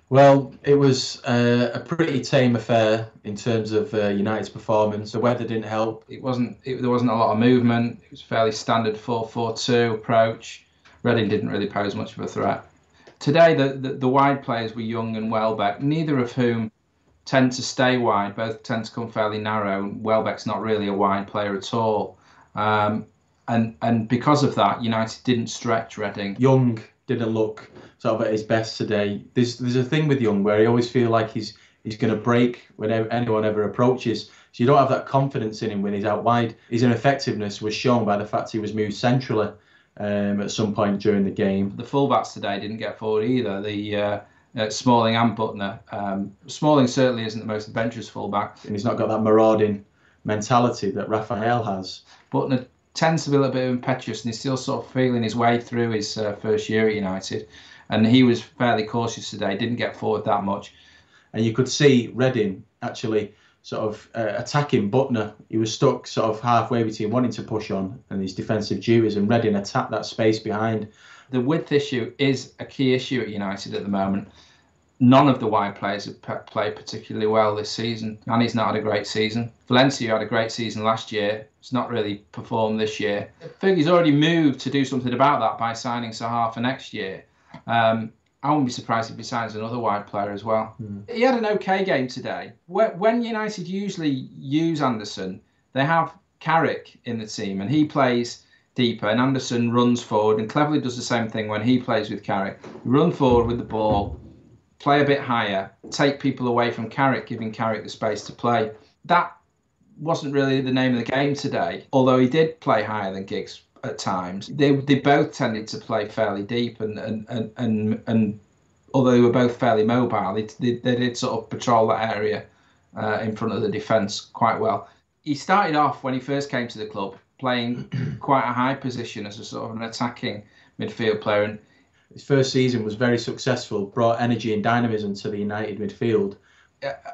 Well, it was a pretty tame affair in terms of United's performance. The weather didn't help. There wasn't a lot of movement. It was fairly standard 4-4-2 approach. Reading didn't really pose much of a threat. Today, the wide players were Young and Welbeck, neither of whom tend to stay wide. Both tend to come fairly narrow. Welbeck's not really a wide player at all. And because of that, United didn't stretch Reading. Young didn't look sort of at his best today. There's a thing with Young where he always feel like he's going to break whenever anyone ever approaches. So you don't have that confidence in him when he's out wide. His ineffectiveness was shown by the fact he was moved centrally at some point during the game. The fullbacks today didn't get forward either. Smalling and Butner. Smalling certainly isn't the most adventurous fullback, and he's not got that marauding mentality that Raphael has. Butner tends to be a little bit impetuous, and he's still sort of feeling his way through his first year at United. And he was fairly cautious today, didn't get forward that much. And you could see Reading actually sort of attacking Butner. He was stuck sort of halfway between wanting to push on and his defensive duties, and Reading attacked that space behind. The width issue is a key issue at United at the moment. None of the wide players have played particularly well this season. Nani's not had a great season. Valencia had a great season last year. It's not really performed this year. Fergie's already moved to do something about that by signing Sahar for next year. I wouldn't be surprised if he signs another wide player as well. He had an okay game today. When United usually use Anderson, they have Carrick in the team, and he plays deeper, and Anderson runs forward, and Cleverley does the same thing when he plays with Carrick. Run forward with the ball, play a bit higher, take people away from Carrick, giving Carrick the space to play. That wasn't really the name of the game today, although he did play higher than Giggs at times. They both tended to play fairly deep, and although they were both fairly mobile, they did sort of patrol that area in front of the defence quite well. He started off when he first came to the club playing quite a high position as a sort of an attacking midfield player. And his first season was very successful, brought energy and dynamism to the United midfield.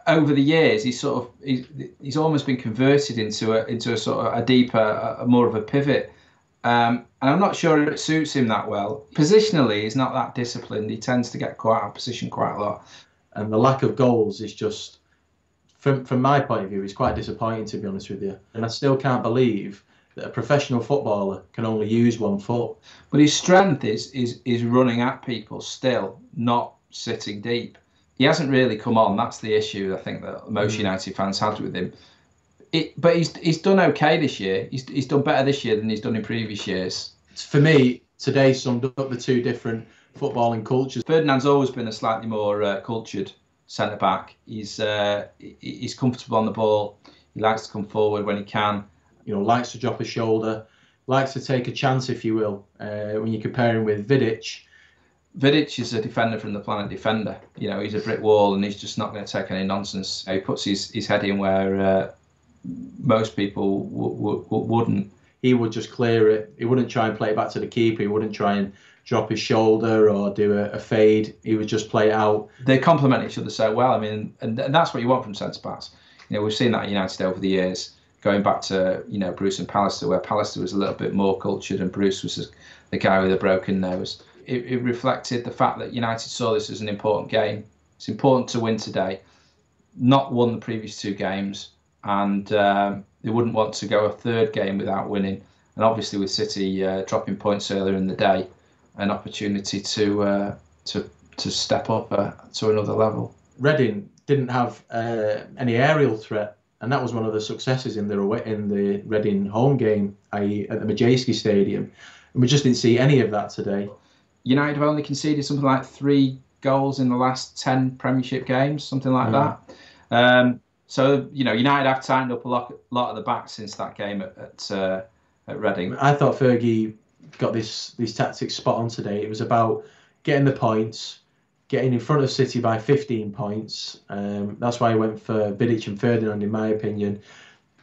Over the years, he's almost been converted into a sort of a deeper, more of a pivot. And I'm not sure it suits him that well. Positionally, he's not that disciplined. He tends to get quite out of position quite a lot. And the lack of goals is just, from my point of view, is quite disappointing, to be honest with you. And I still can't believe that a professional footballer can only use one foot. But his strength is running at people still, not sitting deep. He hasn't really come on. That's the issue I think that most United fans had with him. But he's done okay this year. He's done better this year than he's done in previous years. For me, today summed up the two different footballing cultures. Ferdinand's always been a slightly more cultured centre back. He's comfortable on the ball. He likes to come forward when he can. You know, likes to drop a shoulder, likes to take a chance, if you will. When you compare him with Vidic. Vidic is a defender from the planet Defender. You know, he's a brick wall, and he's just not going to take any nonsense. He puts his head in where most people wouldn't. He would just clear it. He wouldn't try and play it back to the keeper. He wouldn't try and drop his shoulder or do a fade. He would just play it out. They complement each other so well. I mean, and that's what you want from centre-backs. You know, we've seen that at United over the years, going back to, you know, Bruce and Pallister, where Pallister was a little bit more cultured and Bruce was the guy with a broken nose. It reflected the fact that United saw this as an important game. It's important to win today. Not won the previous two games, and they wouldn't want to go a third game without winning. And obviously, with City dropping points earlier in the day, an opportunity to step up to another level. Reading didn't have any aerial threat, and that was one of the successes in the Reading home game, i.e. at the Majeski Stadium. And we just didn't see any of that today. United have only conceded something like 3 goals in the last 10 Premiership games, something like that. So, you know, United have tightened up a lot at the back since that game at Reading. I thought Fergie got these tactics spot on today. It was about getting the points, getting in front of City by 15 points. That's why he went for Vidic and Ferdinand, in my opinion.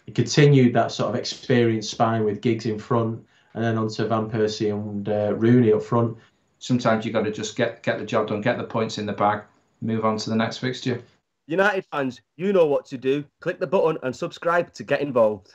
He continued that sort of experienced spine with Giggs in front, and then onto Van Persie and Rooney up front. Sometimes you've got to just get the job done, get the points in the bag, move on to the next fixture. United fans, you know what to do. Click the button and subscribe to get involved.